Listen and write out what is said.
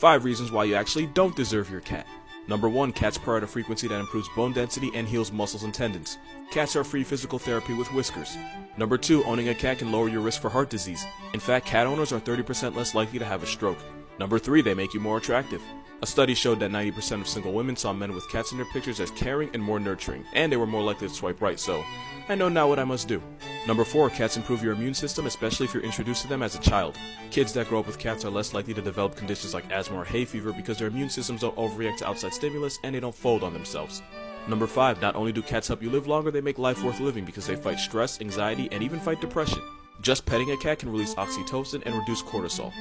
5 reasons why you actually don't deserve your cat. Number 1. Cats purr at a frequency that improves bone density and heals muscles and tendons. Cats are free physical therapy with whiskers. Number 2. Owning a cat can lower your risk for heart disease. In fact, cat owners are 30% less likely to have a stroke. Number 3. They make you more attractive. A study showed that 90% of single women saw men with cats in their pictures as caring and more nurturing, and they were more likely to swipe right, so I know now what I must do. Number 4. Cats improve your immune system, especially if you're introduced to them as a child. Kids that grow up with cats are less likely to develop conditions like asthma or hay fever because their immune systems don't overreact to outside stimulus and they don't fold on themselves. Number 5. Not only do cats help you live longer, they make life worth living because they fight stress, anxiety, and even fight depression. Just petting a cat can release oxytocin and reduce cortisol.